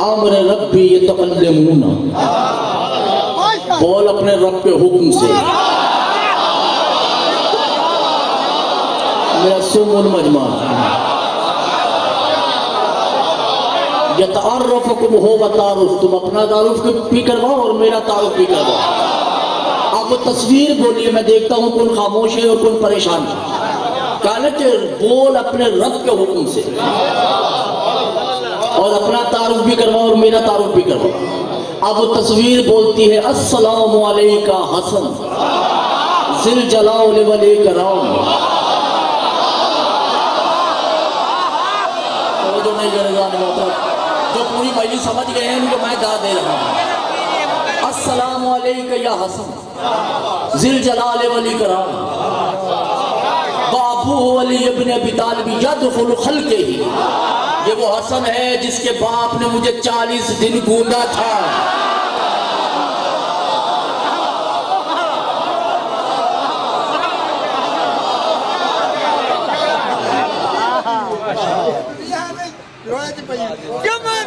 امر ربی یتکلمون، بول اپنے رب کے حکم سے. میرا سم المجمع یتعرفکم ہو و تعارف، تم اپنا تعارف بھی کرواؤ اور میرا تعارف بھی کرواؤ. آپ وہ تصویر بولیے، میں دیکھتا ہوں کون خاموش ہے اور کون پریشان ہے. کہا کہ بول اپنے رب کے حکم سے اور اپنا تعارف بھی کرواؤ اور میرا تعارف بھی کرواؤ. اب وہ تصویر بولتی ہے السلام علیکہ حسن ذی الجلال والاکرام. جو پوری مجلس سمجھ گئے ہیں ان کو میں دا دے رہا ہوں. السلام علیکہ یا حسن ذی الجلال والاکرام وابوہ علی ابن ابی طالب یدخل خلقہ. یہ وہ حسن ہے جس کے باپ نے مجھے 40 دن گوندا تھا.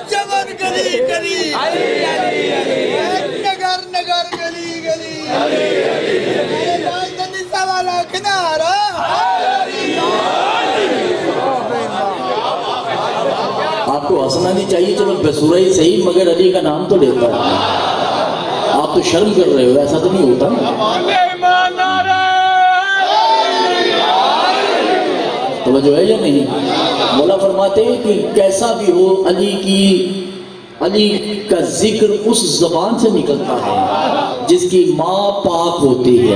چمن گلی گلی نگر نگر گلی گلی والا کنارا. آپ کو ہنسنا نہیں چاہیے، چلو بسورہ ہی صحیح، مگر علی کا نام تو لیتا ہے. آپ تو شرم کر رہے ہو، ایسا تو نہیں ہوتا. توجہ ہے یا نہیں؟ مولا فرماتے ہیں کہ کیسا بھی ہو علی کا ذکر اس زبان سے نکلتا ہے جس کی ماں پاک ہوتی ہے.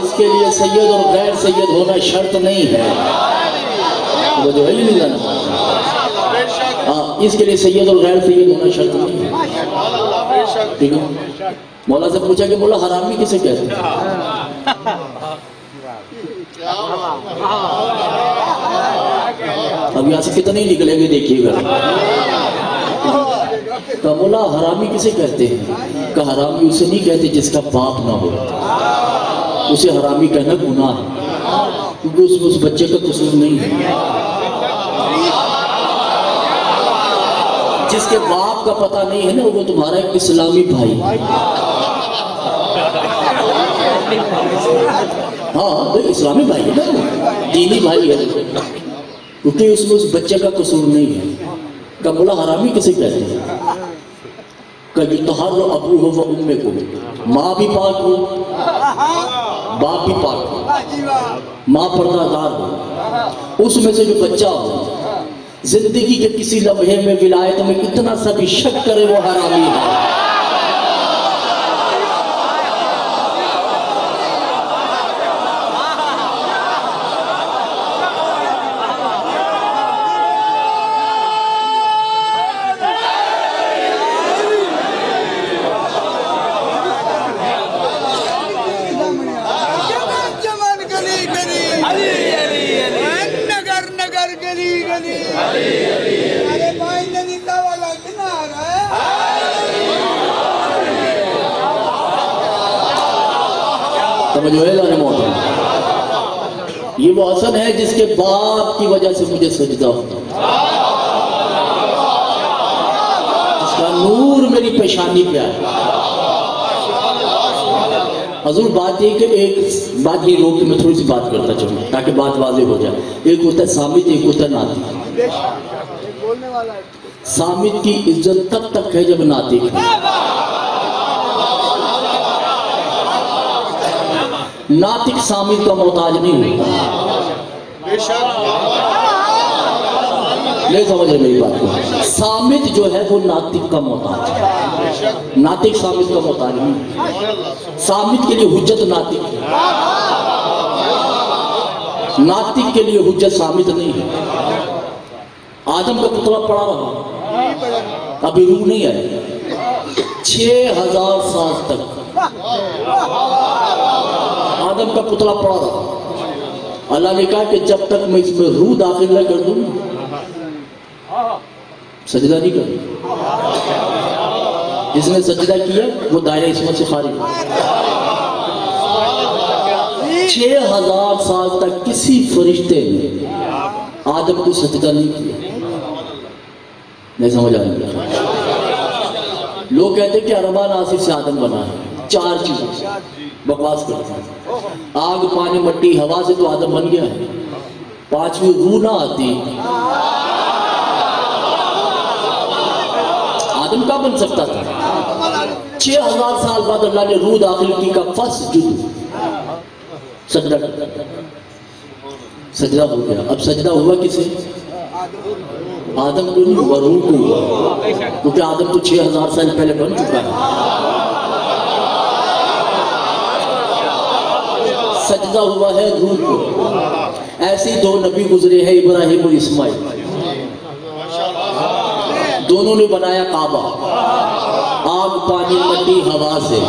اس کے لیے سید اور غیر سید ہونا شرط نہیں ہے. توجہ ہے یا نہیں جانا؟ ہاں، اس کے لیے سید اور غیر سید ہونا شرط نہیں ہے. ٹھیک ہے. مولا سے پوچھا کہ مولا حرامی کسے کہتے ہیں؟ اب یہاں سے کتنے نکلیں گے دیکھیے گا. کہ مولا حرامی کسے کہتے ہیں؟ کہ حرامی اسے نہیں کہتے جس کا باپ نہ ہو. اسے حرامی کہنا گناہ ہے، کیونکہ اس میں اس بچے کا قصور نہیں ہے. جس کے باپ کا پتہ نہیں ہے نا، وہ تمہارا ایک اسلامی بھائی. ہاں اسلامی بھائی ہے نا، دینی بھائی ہے، کیونکہ اس میں اس بچے کا قصور نہیں ہے. کہ مولا حرامی کسے کہتے ہیں؟ کہ یطہر ابوہ و امکم، ماں بھی پاک ہو باپ بھی پاک ہو، ماں پردہ دار ہو، اس میں سے جو بچہ ہو زندگی کے کسی لمحے میں ولایت میں اتنا سا بھی شک کرے وہ حرامی ہے. یہ وہ حسن ہے جس کے باپ کی وجہ سے مجھے سجدہ ہوتا، جس کا نور میری پیشانی پہ ہے. حضور بات یہ کہ ایک بات یہ روک کے میں تھوڑی سی بات کرتا چلوں تاکہ بات واضح ہو جائے. ایک ہوتا ہے صامت، ایک ہوتا ہے ناطق. صامت کی عزت تب تک ہے جب ناطق ہے. ناطق صامت کا محتاج نہیں ہوتا. نہیں سمجھ رہے میری بات کو؟ صامت جو ہے وہ ناطق کا محتاج ہے، ناطق صامت کا محتاج نہیں. صامت کے لیے حجت ناطق ہے، ناطق کے لیے حجت صامت نہیں ہے. آدم کا پتلا پڑا رہا، ابھی روح نہیں آئی. 6000 سال تک آدم کا پتلا پڑا رہا. اللہ نے کہا کہ جب تک میں اس میں روح داخل نہ کر دوں سجدہ نہیں کروں. جس نے سجدہ کیا وہ دائرہ عصمت سے خارج ہے. 6000 سال تک کسی فرشتے نے آدم کو سجدہ نہیں کیا. نہیں سمجھ آ رہا؟ لوگ کہتے ہیں کہ اربان آصف سے آدم بنا ہے. 4 چیزیں بکواس کرتے ہیں. آگ، پانی، مٹی، ہوا سے تو آدم بن گیا ہے. 5ویں روح نہ آتی آدم کا بن سکتا تھا. 6000 سال بعد اللہ نے روح داخل کی کا فسجد، سجدہ کر. سجدہ ہو گیا. اب سجدہ ہوا کسے؟ آدم کو نہیں ہوا، روح کو ہوا، کیونکہ آدم تو 6000 سال پہلے بن چکا ہے. سجدہ ہوا ہے روح کو. ایسے 2 نبی گزرے ہیں، ابراہیم اور اسماعیل. دونوں نے بنایا کعبہ آگ، پانی، مٹی، ہوا سے.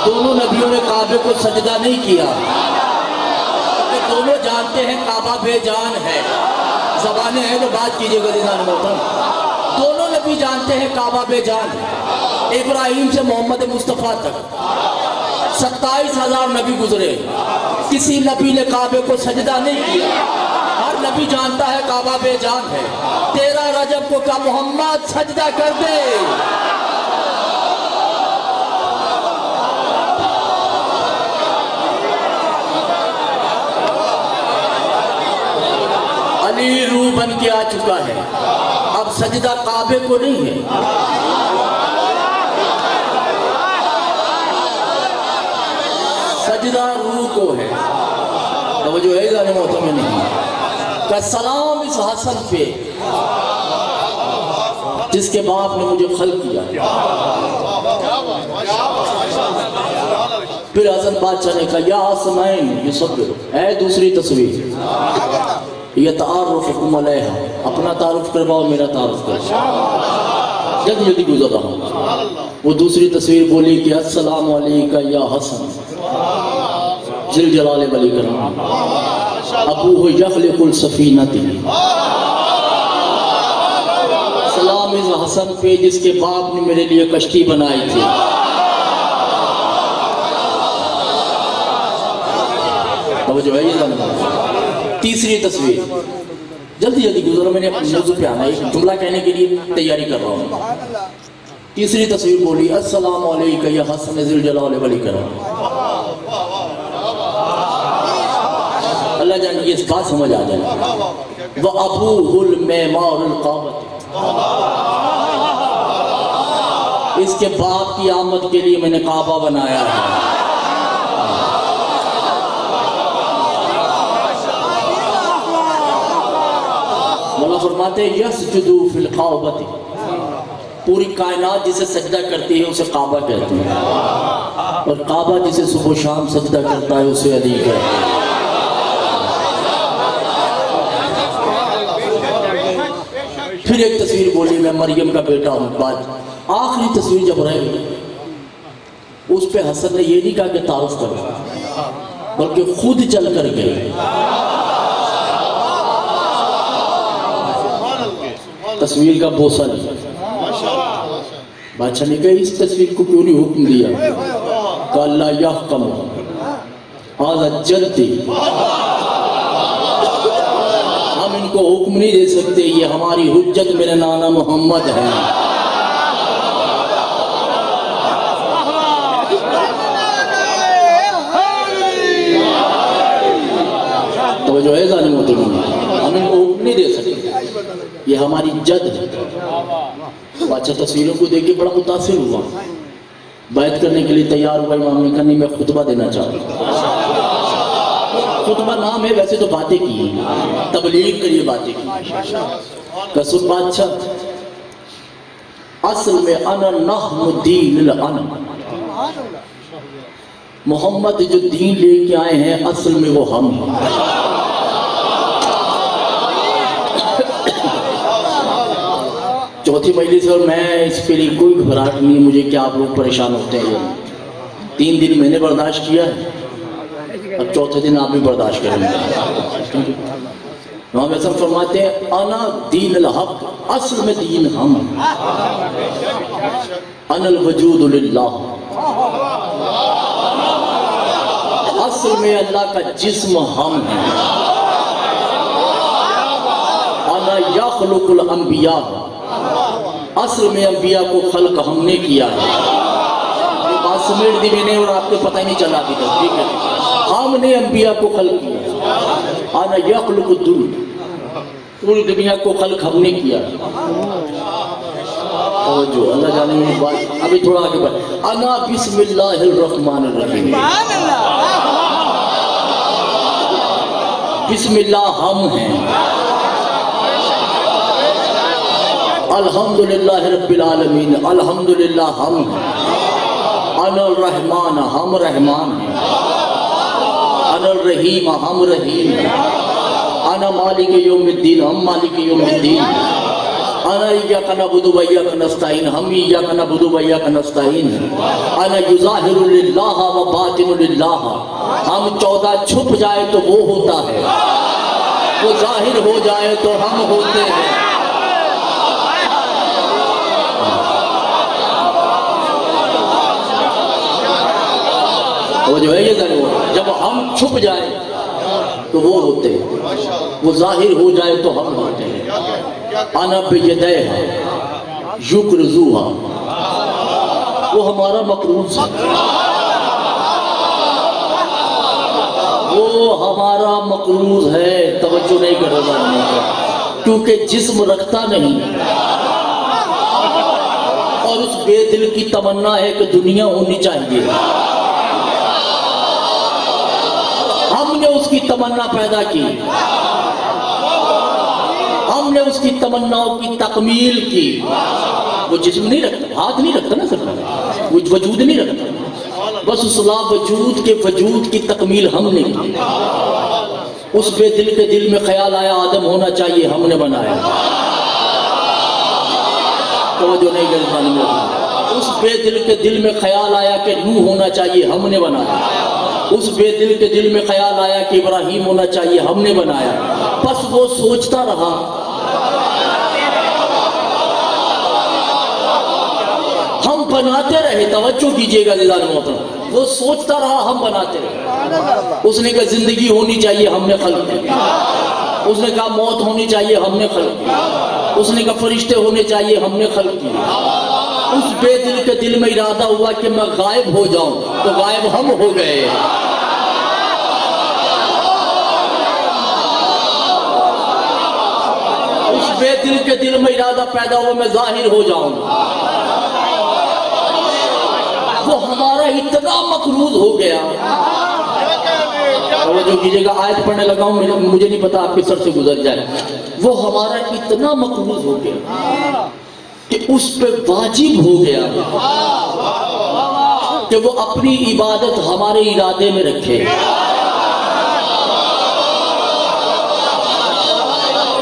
دونوں نبیوں نے کعبے کو سجدہ نہیں کیا. دونوں جانتے ہیں کعبہ بے جان ہے. زبانیں ہیں تو بات کیجئے گا نظام محترم. دونوں نبی جانتے ہیں کعبہ بے جان ہے. ابراہیم سے محمد مصطفیٰ تک 27,000 نبی گزرے، کسی نبی نے کعبے کو سجدہ نہیں کیا. ہر نبی جانتا ہے کعبہ بے جان ہے. 13 رجب کو کیا محمد سجدہ کر دے؟ علی روح بن کے آ چکا ہے. اب سجدہ کعبے کو نہیں ہے، سجدہ روح کو ہے. توجہ ہے جانے موتوں میں نہیں. کہ سلام اس حسن پہ جس کے باپ نے مجھے خلق کیا. پھر حسن بادشاہ نے کہا یا آسمین یہ سب اے دوسری تصویر یہ تعارفکم علیہا، اپنا تعارف کرواؤ، میرا تعارف کرواؤ. جلدی جلدی گزر رہا ہوں. وہ دوسری تصویر بولی کہ السلام علیکہ یا حسن ذل جلال والاکرام ابوہ یخلق السفینۃ. سلام اس حسن پہ جس کے باپ نے میرے لیے کشتی بنائی تھی. توجہ ہے یہ جاننا. تیسری تصویر جلدی جلدی گزرو، میں نے اپنے موضوع پہ آنا ہے، جملہ کہنے کے لیے تیاری کر رہا ہوں. تیسری تصویر بولی السلام علیکہ یا حسن ذی الجلال والاکرام. اللہ جانے یہ اس بات سمجھ آ جائے. وَأَبُوهُ الْمِعْمَارُ الْقَابَةُ، اس کے باپ کی آمد کے لیے میں نے کعبہ بنایا ہے. مولا فرماتے ہیں یسجدو فی القعبۃ، پوری کائنات جسے سجدہ کرتی ہے اسے کعبہ کہتے ہیں، اور کعبہ جسے صبح و شام سجدہ کرتا ہے اسے علی کہتے ہیں. پھر ایک تصویر بولی میں مریم کا بیٹا ہوں. بات آخری تصویر جب رہے اس پہ حسن نے یہ نہیں کہا کہ تعارف کرو، بلکہ خود چل کر گئے. تصویر کا بوسہ لیا. بادشاہ نے کہا اس تصویر کو کیوں نہیں حکم دیا؟ کہ اللہ یحکم ھذا جدی، ہم ان کو حکم نہیں دے سکتے، یہ ہماری حجت میرا نانا محمد ہے. تو جو ہے ظالم ہوتے ہیں ہم ان کو حکم نہیں دے سکتے، یہ ہماری جد ہے. بادشاہ تصویروں کو دیکھ کے بڑا متاثر ہوا، بیعت کرنے کے لیے تیار ہوا. امام نے کہا نہیں میں خطبہ دینا چاہتا ہوں. خطبہ نام ہے، ویسے تو باتیں کی ہیں، تبلیغ کے لیے باتیں کی. قصد بادشاہ اصل میں انا نحن الدین الان، محمد جو دین لے کے آئے ہیں اصل میں وہ ہم ہیں. چوتھی مجلس اور میں اس کے لیے کوئی گھبراہٹ نہیں. مجھے کیا آپ لوگ پریشان ہوتے ہیں؟ 3 دن میں نے برداشت کیا ہے، اب چوتھے دن آپ بھی برداشت کریں گے. امام حسن فرماتے ہیں انا دین الحق، اصل میں دین ہم، انا الوجود للہ. اصل میں اللہ کا جسم ہم ہیں. انا یخلق الانبیاء، اصل میں انبیاء کو خلق ہم نے کیا ہے. یہ بات سمیٹ دی میں نے اور آپ کو پتہ ہی نہیں چلا ابھی تک. ٹھیک ہے، ہم نے انبیاء کو خلق کیا. انا یخلق الدنیا، پوری دنیا کو خلق ہم نے کیا. جو اللہ جانے میں بات ابھی تھوڑا آگے بڑھ. انا بسم اللہ الرحمن الرحیم، بسم اللہ ہم ہیں. الحمدللہ رب العالمین، الحمدللہ ہم ہیں. انا الرحمن، ہم رحمان ہیں. انا الرحیم، ہم رحیم ہیں. انا مالک یوم الدین، ہم مالک یوم الدین. انا ایاک نعبد و ایاک نستعین، ہم ایاک نعبد و ایاک نستعین. انا یظاہر للہ و باطن للہ، ہم 14 چھپ جائے تو وہ ہوتا ہے، وہ ظاہر ہو جائے تو ہم ہوتے ہیں. وہ جو ہے یہ ضرور، جب ہم چھپ جائیں تو وہ ہوتے ہیں، وہ ظاہر ہو جائے تو ہم ہوتے ہیں. انا بیدیہا یقرضوہا، وہ ہمارا مقروض ہے، وہ ہمارا مقروض ہے. توجہ نہیں کر رہا کیونکہ جسم رکھتا نہیں، اور اس بے دل کی تمنا ہے کہ دنیا ہونی چاہیے. ہم نے اس کی تمنا پیدا کی، ہم نے اس کی تمناؤں کی تکمیل کی. وہ جسم نہیں رکھتا، ہاتھ نہیں رکھتا نا سرکار، وہ وجود نہیں رکھتا، بس اس لا وجود کے وجود کی تکمیل ہم نے کی. اس بے دل کے دل میں خیال آیا آدم ہونا چاہیے، ہم نے بنایا. توجہ نہیں کرتا. اس بے دل کے دل میں خیال آیا کہ نوح ہونا چاہیے، ہم نے بنایا. اس بے دل کے دل میں خیال آیا کہ ابراہیم ہونا چاہیے، ہم نے بنایا. بس وہ سوچتا رہا، ہم بناتے رہے. توجہ کیجئے گا عزیزان محترم، وہ سوچتا رہا، ہم بناتے رہے. اس نے کہا زندگی ہونی چاہیے، ہم نے خلق کی. اس نے کہا موت ہونی چاہیے، ہم نے خلق کی. اس نے کہا فرشتے ہونے چاہیے، ہم نے خلق کی. اس بے دل کے دل میں ارادہ ہوا کہ میں غائب ہو جاؤں تو غائب ہم ہو گئے. اس بے دل کے دل میں ارادہ پیدا ہوا میں ظاہر ہو جاؤں. وہ ہمارا اتنا مقروض ہو گیا. توجہ کیجئے گا، آیت پڑھنے لگا ہوں، مجھے نہیں پتا آپ کے سر سے گزر جائے. وہ ہمارا اتنا مقروض ہو گیا کہ اس پہ واجب ہو گیا کہ وہ اپنی عبادت ہمارے ارادے میں رکھے.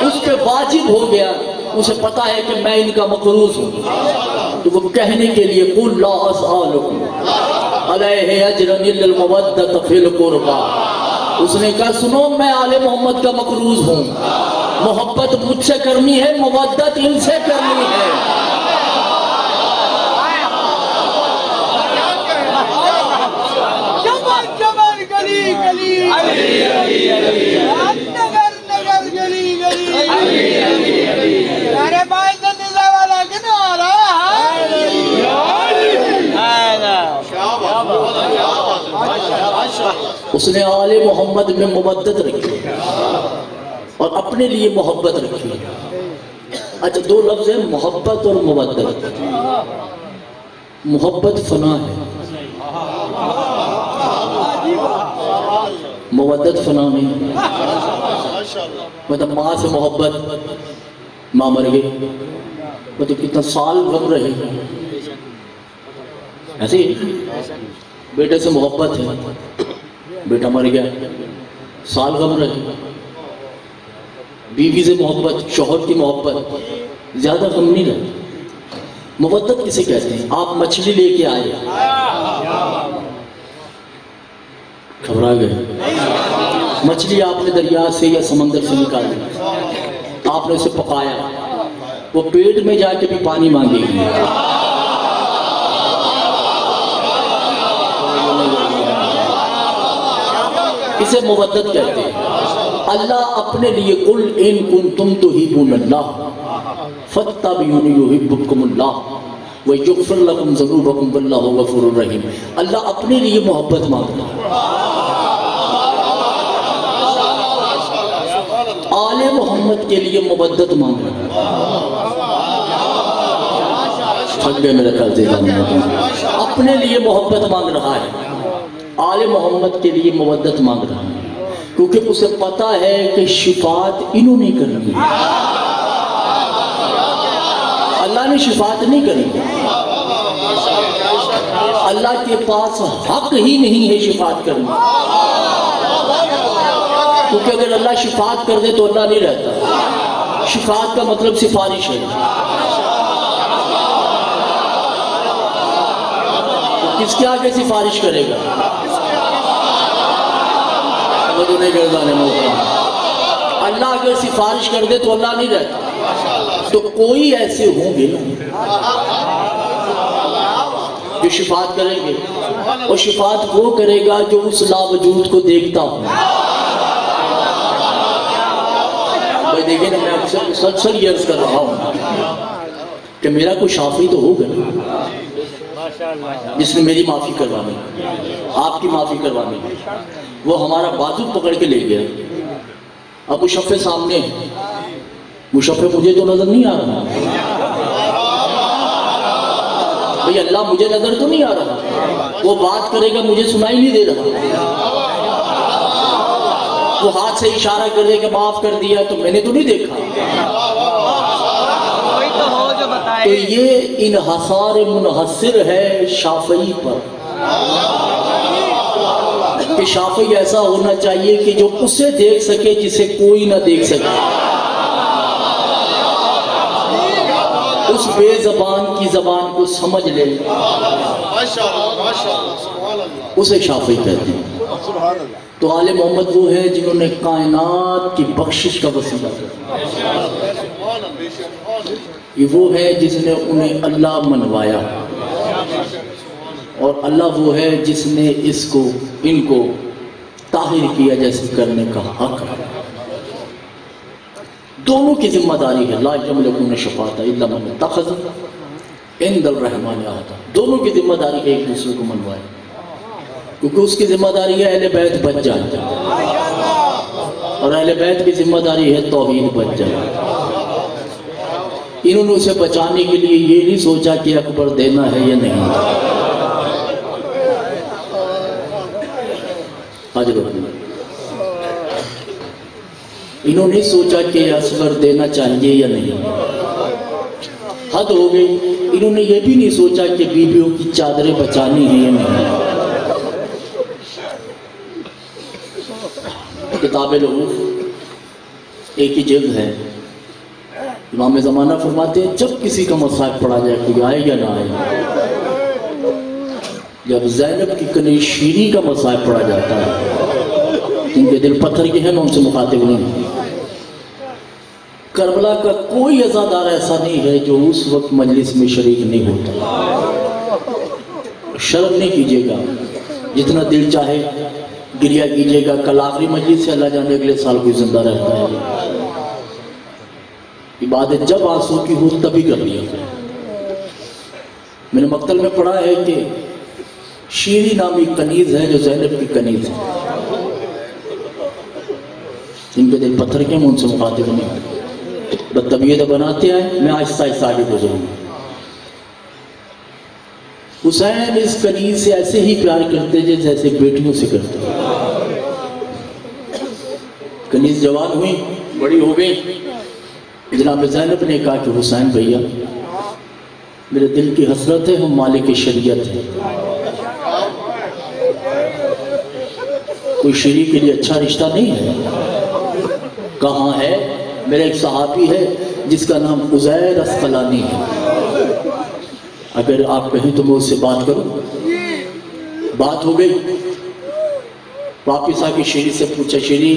اس پہ واجب ہو گیا، اسے پتا ہے کہ میں ان کا مقروض ہوں. تو وہ کہنے کے لیے قُلْ لَا أَسْأَلُكُمْ عَلَيْهِ أَجْرًا إِلَّا الْمَوَدَّةَ فِي الْقُرْبَى. اس نے کہا سنو، میں آل محمد کا مقروض ہوں، محبت مجھ سے کرنی ہے، مودت ان سے کرنی ہے. چمن چمن گلی گلی، نگر نگر گلی گلی. ارے بھائی زندہ والا کن آ رہا ہے. اس نے آل محمد میں مودت رکھی اور اپنے لیے محبت رکھی. اچھا، دو لفظ ہیں محبت اور مودت. محبت فنا ہے، مودت فنا نہیں. مطلب ماں سے محبت، ماں مر گئی، مطلب کتنا سال غم رہے. ایسے ہی بیٹے سے محبت ہے، بیٹا مر گیا، سال غم رہے. بیوی سے محبت، شوہر کی محبت، زیادہ غم نہیں رہے. مودت کسے کہتے ہیں؟ آپ مچھلی لے کے آئے، گھبرا گئے. مچھلی آپ نے دریا سے یا سمندر سے نکالی، آپ نے اسے پکایا، وہ پیٹ میں جا کے بھی پانی مانگے گی. اسے مودت کہتے ہیں۔ اللہ اپنے لیے قل ان کنتم تحبون اللہ فاتبعونی یحببکم اللہ ویغفر لکم ذنوبکم واللہ غفور رحیم۔ اللہ اپنے لیے محبت مانگ رہا ہے، آل محمد کے لیے مودت مانگ رہا ہے۔ تھک گئے میرا خیال سے، اپنے لیے محبت مانگ رہا ہے، آل محمد کے لیے مودت مانگ رہا ہے، کیونکہ اسے پتا ہے کہ شفاعت انہوں نے کرنی ہے، اللہ نے شفاعت نہیں کرنی، اللہ کے پاس حق ہی نہیں ہے شفاعت کرنی، کیونکہ اگر اللہ شفاعت کر دے تو اللہ نہیں رہتا۔ شفاعت کا مطلب سفارش ہے، کس کے آگے سفارش کرے گا؟ اللہ اگر سفارش کر دے تو اللہ نہیں رہتا، تو کوئی ایسے ہوں گے جو شفاعت کریں گے، اور شفاعت وہ کرے گا جو اس لا وجود کو دیکھتا ہوں۔ بھائی دیکھیں نا، میں اکثر مسلسل یہ عرض کر رہا ہوں کہ میرا کوئی شافعی تو ہوگا جس نے میری معافی کروانی، آپ کی معافی کروانی۔ وہ ہمارا بازو پکڑ کے لے گیا، اب مشفع سامنے، مشفع مجھے تو نظر نہیں آ رہا، بھئی اللہ مجھے نظر تو نہیں آ رہا، وہ بات کرے گا مجھے سنائی نہیں دے رہا، وہ ہاتھ سے اشارہ کر دے کہ معاف کر دیا تو میں نے تو نہیں دیکھا۔ تو یہ انحصار منحصر ہے شافعی پر، کہ شافعی ایسا ہونا چاہیے کہ جو اسے دیکھ سکے جسے کوئی نہ دیکھ سکے، اس بے زبان کی زبان کو سمجھ لے، اسے شافعی کہتے ہیں۔ تو آل محمد وہ ہے جنہوں نے کائنات کی بخشش کا وسیلہ کیا، یہ وہ ہے جس نے انہیں اللہ منوایا، اور اللہ وہ ہے جس نے ان کو طاہر کیا جیسے کرنے کا حق ہے۔ دونوں کی ذمہ داری ہے، لا یملکون شفاعۃ الا من اتخذ عند الرحمن عہدا، دونوں کی ذمہ داری ہے ایک دوسرے کو منوائے، کیونکہ اس کی ذمہ داری ہے اہل بیت بچ جائے، اور اہل بیت کی ذمہ داری ہے توحید بچ جائے۔ انہوں نے اسے بچانے کے لیے یہ نہیں سوچا کہ اکبر دینا ہے یا نہیں، انہوں نے سوچا کہ اصغر دینا چاہیے یا نہیں، حد ہو گئی۔ انہوں نے یہ بھی نہیں سوچا کہ بیویوں کی چادریں بچانی ہیں یا نہیں۔ کتاب رؤوف ایک ہی جلد ہے، امام زمانہ فرماتے ہیں جب کسی کا مصحف پڑھا جائے، کوئی آئے یا نہ آئے، جب زینب کی کنیز شیریں کا مصحف پڑھا جاتا ہے، جن کے دل پتھر کے ہیں میں ان سے مخاطب نہیں، کربلا کا کوئی عزادار ایسا نہیں ہے جو اس وقت مجلس میں شریک نہیں ہوتا۔ شرم نہیں کیجیے گا، جتنا دل چاہے گریہ کیجیے گا، کل آخری مجلس سے اللہ جانے اگلے سال کوئی زندہ رہتا ہے، عبادت جب آنسو کی ہو تبھی کر لیا۔ میں نے مقتل میں پڑھا ہے کہ شیریں نامی کنیز ہے جو زینب کی کنیز ہے، ان کے دل پتھر کے میں ان سے مخاطب نہیں، طبیعت بناتے ہیں، میں آہستہ آہستہ آگے گزروں گا۔ حسین اس کنیز سے ایسے ہی پیار کرتے جیسے بیٹیوں سے کرتے، کنیز جوان ہوئی، بڑی ہو گئی، جناب زینب نے کہا کہ حسین بھیا میرے دل کی حسرت ہے، ہم مالک شریعت ہیں، کوئی شیری کے لیے اچھا رشتہ نہیں ہے؟ کہاں ہے؟ میرا ایک صحابی ہے جس کا نام عزیر اسقلانی ہے، اگر آپ کہیں تو میں اس سے بات کروں۔ بات ہو گئی، واپس آ کے شیری سے پوچھا، شیری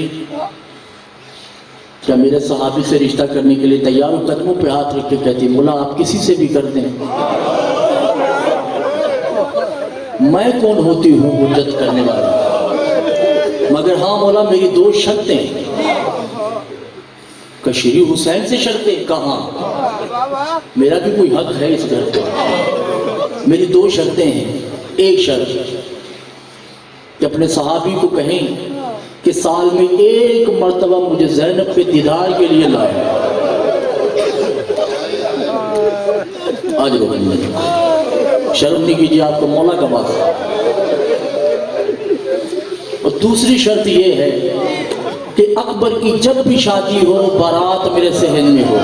کیا میرے صحابی سے رشتہ کرنے کے لیے تیار ہو؟ قدموں پہ ہاتھ رکھ کے کہتی مولا آپ کسی سے بھی کر دیں، میں کون ہوتی ہوں حجت کرنے والا، مگر ہاں مولا میری 2 شرطیں ہیں۔ کہ شری حسین سے شرطیں؟ کہاں، میرا بھی کوئی حق ہے اس گھر پہ۔ میری 2 شرطیں ہیں۔ ایک شرط کہ اپنے صحابی کو کہیں کہ سال میں 1 مرتبہ مجھے زینب پہ دیدار کے لیے لائے۔ آج شرم نہیں کیجیے، آپ کو مولا کا بات ہے۔ اور دوسری شرط یہ ہے کہ اکبر کی جب بھی شادی ہو بارات میرے صحن میں ہو۔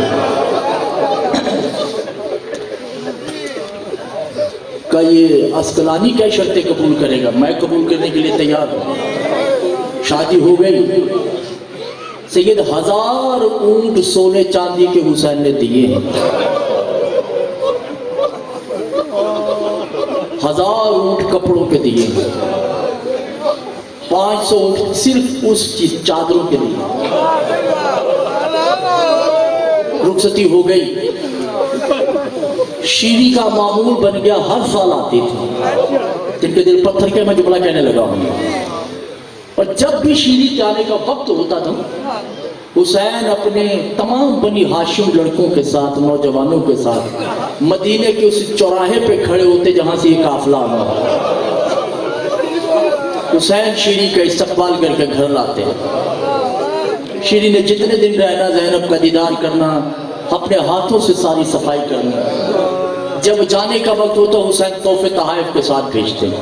کہ یہ عسقلانی کیا شرطیں قبول کرے گا؟ میں قبول کرنے کے لیے تیار ہوں۔ شادی ہو گئی، سید 1000 اونٹ سونے چاندی کے حسین نے دیے ہیں۔ 1000 اونٹ کپڑوں کے دیے ہیں، 500 اونٹ صرف اس کی چادروں کے لیے۔ رخصتی ہو گئی، شیری کا معمول بن گیا، ہر سال آتی تھی۔ جن کے دل پتھر کے میں جملہ کہنے لگا ہوں۔ اور جب بھی شیری جانے کا وقت ہوتا تھا، حسین اپنے تمام بنی ہاشم لڑکوں کے ساتھ، نوجوانوں کے ساتھ مدینے کے اس چوراہے پہ کھڑے ہوتے جہاں سے یہ قافلہ آنا۔ حسین شیری کا استقبال کر کے گھر لاتے ہیں۔ شیری نے جتنے دن رہنا، زینب کا دیدار کرنا، اپنے ہاتھوں سے ساری صفائی کرنا۔ جب جانے کا وقت ہوتا حسین تحفے تحائف کے ساتھ بھیجتے ہیں۔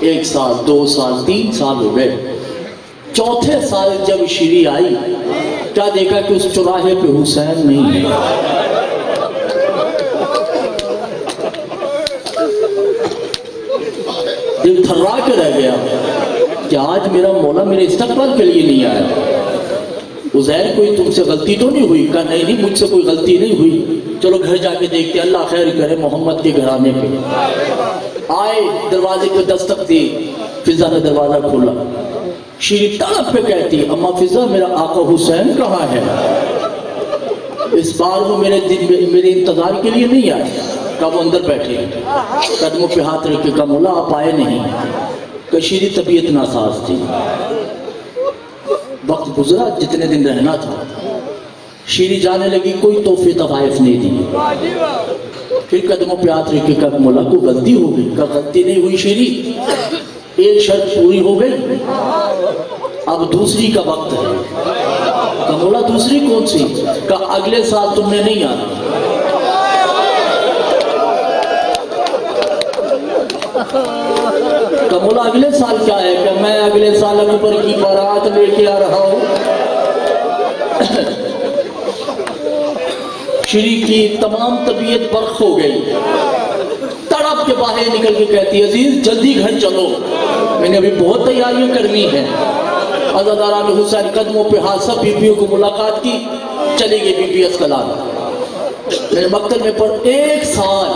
1 سال، 2 سال، 3 سال ہو گئے۔ 4تھے سال جب شیری آئی، کیا دیکھا کہ اس چوراہے پہ حسین نہیں ہے۔ دل تھرا کے رہ گیا کہ آج میرا مولا میرے استقبال کے لیے نہیں آیا۔ عزیر کوئی تم سے غلطی تو نہیں ہوئی؟ کہا نہیں نہیں، مجھ سے کوئی غلطی نہیں ہوئی، چلو گھر جا کے دیکھتے، اللہ خیر کرے محمد کے گھرانے پہ۔ آئے، دروازے کو دستک دی، فضا نے دروازہ کھولا۔ شیری تڑپ پہ کہتی، اما فضا میرا آقا حسین کہاں ہے؟ اس بار وہ میرے انتظار کے لیے نہیں آئے۔ کہا وہ اندر بیٹھے، قدموں پہ ہاتھ رکھ کے کہا مولا آپ آئے نہیں۔ کہ شیری طبیعت ناساز تھی، وقت گزرا، جتنے دن رہنا تھا۔ شیری جانے لگی، کوئی تحفے تحائف نہیں دی۔ پھر قدموں پہ ہاتھ رکھ کے کہا مولا کو غلطی ہو گئی۔ کہا غلطی نہیں ہوئی شیری، 1 شرط پوری ہو گئی، اب دوسری کا وقت ہے۔ کہا مولا دوسری کون سی؟ کہا اگلے سال تم نے نہیں آنا۔ کہا مولا اگلے سال کیا ہے؟ کہ میں اگلے سال اکبر کی بارات لے کے آ رہا ہوں۔ شیری کی تمام طبیعت برخ ہو گئی، تڑپ کے باہر نکل کے کہتی عزیز جلدی گھر چلو، میں نے ابھی بہت تیاریاں کرنی ہیں۔ عزاداران حسین قدموں پہ ہاتھ، سب بیبیوں کو ملاقات کی، چلی گئی بی بی عسقلان میرے مکتب میں پر 1 سال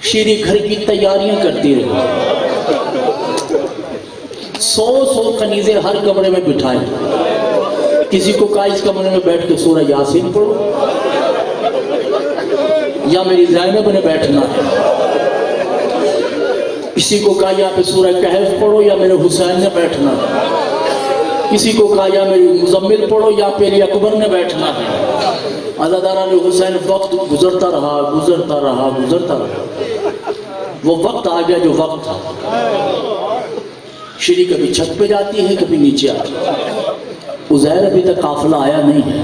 شیری گھر کی تیاریاں کرتی رہی۔ 100 کنیزیں ہر کمرے میں بٹھائیں، کسی کو کہا اس کمرے میں بیٹھ کے سورہ یاسین پڑھو، یا میری زینب نے بیٹھنا ہے۔ کسی کو کہا یا پہ سورہ کہف پڑھو، یا میرے حسین نے بیٹھنا ہے۔ کسی کو کہا یا میری مزمل پڑھو، یا پہ علی اکبر نے بیٹھنا ہے۔ عزاداران حسین وقت گزرتا رہا، گزرتا رہا، گزرتا رہا۔ وہ وقت آ گیا جو وقت تھا۔ شیری کبھی چھت پہ جاتی ہے، کبھی نیچے آتی ہے۔ عزیر ابھی تک قافلہ آیا نہیں ہے۔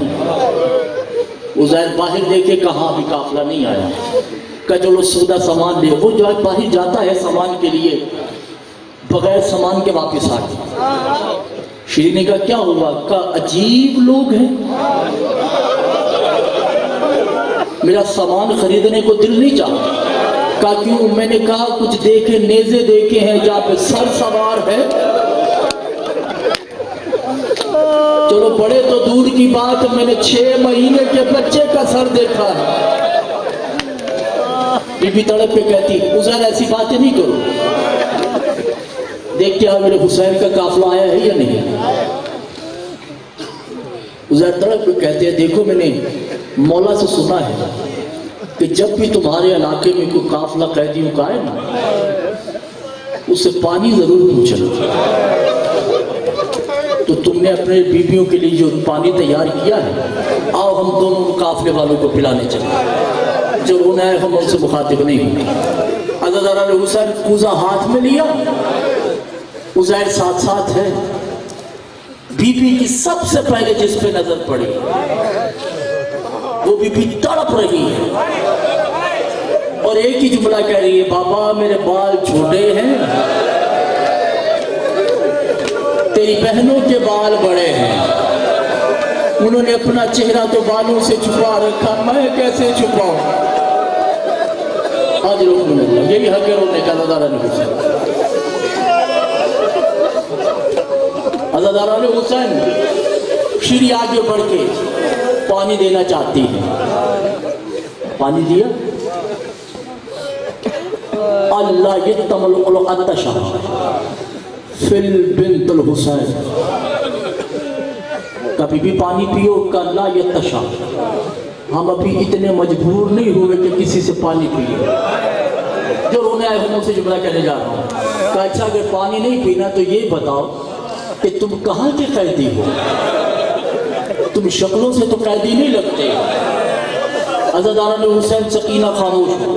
عزیر باہر دیکھے، کہاں بھی قافلہ نہیں آیا۔ کہ چلو سودا سامان لے، وہ جو باہر جاتا ہے سامان کے لیے، بغیر سامان کے واپس آ گیا۔ شیری نے کہا کیا ہوا؟ کہا عجیب لوگ ہیں، میرا سامان خریدنے کو دل نہیں چاہتا۔ کہا کیوں؟ میں نے کہا کچھ دیکھے، نیزے دیکھے ہیں جہاں پہ سر سوار ہے۔ چلو بڑے تو دور کی بات، میں نے 6 مہینے کے بچے کا سر دیکھا ہے۔ بی بی تڑپ پہ کہتی عزیر ایسی باتیں نہیں کرو، دیکھ کیا میرے حسین کا قافلہ آیا ہے یا نہیں؟ عزیر تڑپ پہ کہتے ہیں دیکھو میں نے مولا سے سنا ہے کہ جب بھی تمہارے علاقے میں کوئی قافلہ قیدیوں کا آئے نا، اس سے پانی ضرور پوچھنا. تو تم نے اپنے بیویوں کے لیے جو پانی تیار کیا ہے، آؤ ہم دونوں قافلے والوں کو پلانے چلیں. جو رونا ہے ہم ان سے مخاطب نہیں ہوں. عزادارہ نے حسین کوزہ ہاتھ میں لیا، عزیر ساتھ ساتھ ہے. بی بی کی سب سے پہلے جس پہ نظر پڑی وہ بی بی تڑپ رہی ہے اور ایک ہی جملہ کہہ رہی ہے، بابا میرے بال چھوٹے ہیں، تیری بہنوں کے بال بڑے ہیں. انہوں نے اپنا چہرہ تو بالوں سے چھپا رکھا، میں کیسے چھپاؤں؟ آج رحمن اللہ، یہی حق رونے کا عزادارہ نے حسین. عزادارہ نے حسین شیری آگے بڑھ کے پانی دینا چاہتی ہے. پانی دیا. اللہ یتمل العطشہ فل بنت الحسین. کبھی بھی پانی پیو کا لا یتشا. ہم ابھی اتنے مجبور نہیں ہوئے کہ کسی سے پانی پیئے. جو رونے آئے ہوں سے جملہ کہنے جا رہا ہوں کہ اچھا اگر پانی نہیں پینا تو یہ بتاؤ کہ تم کہاں کے قیدی ہو؟ تم شکلوں سے تو قیدی نہیں لگتے. عزادارہ نے حسین سکینہ خاموش ہو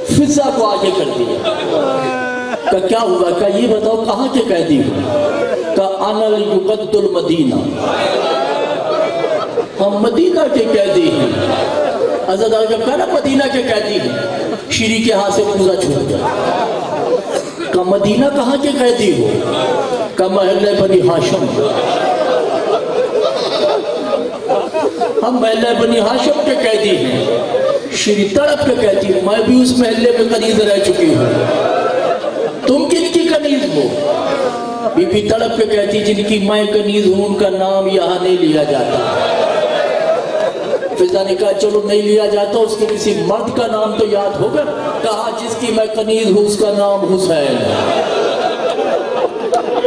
فضا کو آگے کر دیا کہ کیا ہوا؟ کہ یہ بتاؤ کہاں کے قیدی ہو؟ کہ انا یقد المدینہ، ہم مدینہ کے قیدی ہیں. عزادارہ کا کہنا مدینہ کے قیدی ہیں. شیری کے ہاتھ سے کوزہ چھوٹ گیا. کہ مدینہ کہاں کے قیدی ہو؟ کہ محلہ بنی ہاشم، ہم محلہ بنی ہاشم کے قیدی ہیں. شیری تڑپ کے کہتی ہوں میں بھی اس محلے میں کنیز رہ چکی ہوں، تم کن کی کنیز ہو؟ بی بی تڑپ کے کہتی جن کی میں کنیز ہوں ان کا نام یہاں نہیں لیا جاتا. فضا نے کہا چلو نہیں لیا جاتا، اس کے کسی مرد کا نام تو یاد ہوگا. کہا جس کی میں کنیز ہوں اس کا نام حسین ہے.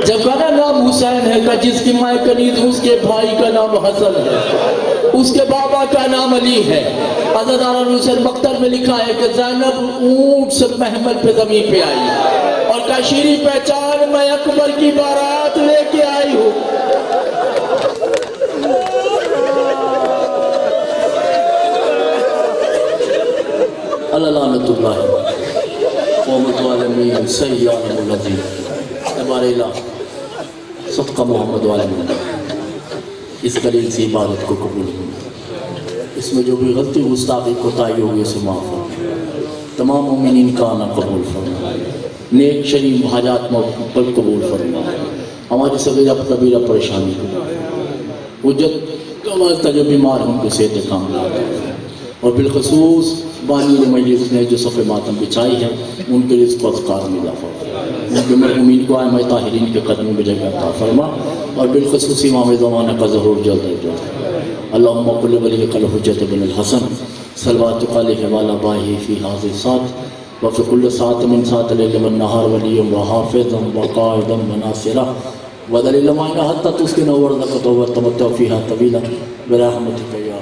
جب کہا نام حسین ہے، کہ جس کی میں کنیز ہوں اس کے بھائی کا نام حسن ہے، اس کے بابا کا نام علی ہے. عزادارہ نے حسین مقتل میں لکھا ہے کہ زینب اونٹ سے محمل پہ زمین پہ آئی اور کہا شیری پہچان میں اکبر کی بارات لے کے آئی ہوں. اللہ لعنت اللہ محمد والمین سیّاد الذین. ہمارے الہ صدقہ محمد والمین اس قلیل سی عبادت کو قبول کرنا. اس میں جو بھی غلطی گستاخی کوتاہی ہوگی اسے معاف فرما. تمام مومنین کا آنا قبول فرما. نیک شریف حاجات پر قبول فرما. ہماری صغیرہ کبیرہ پریشانی کو حجت کا واسطہ جو بیمار ہیں ان کو صحت کام لاتا ہے. اور بالخصوص بانی مجلس نے جو صف ماتم بچھائی ہے ان کے رزق و اذکار میں اضافہ فرما. ان کے مرحومین کو ائمہ طاہرین کے قدموں میں جگہ عطا فرما. اور بالخصوص امام زمانہ کا ظہور جلد از جلد. اللہم قل ولیک الحجۃ بن الحسن صلواتک علیہ وعلی آبائہ فی ھذہ الساعۃ وفی کل ساعۃ من ساعات اللیل والنہار ولیٰ وحافظا وقائدا وناصرا ودلیلا معینا حتی تسکنہ وارزقہ وتمتع فیہا طویلا برحمتک یا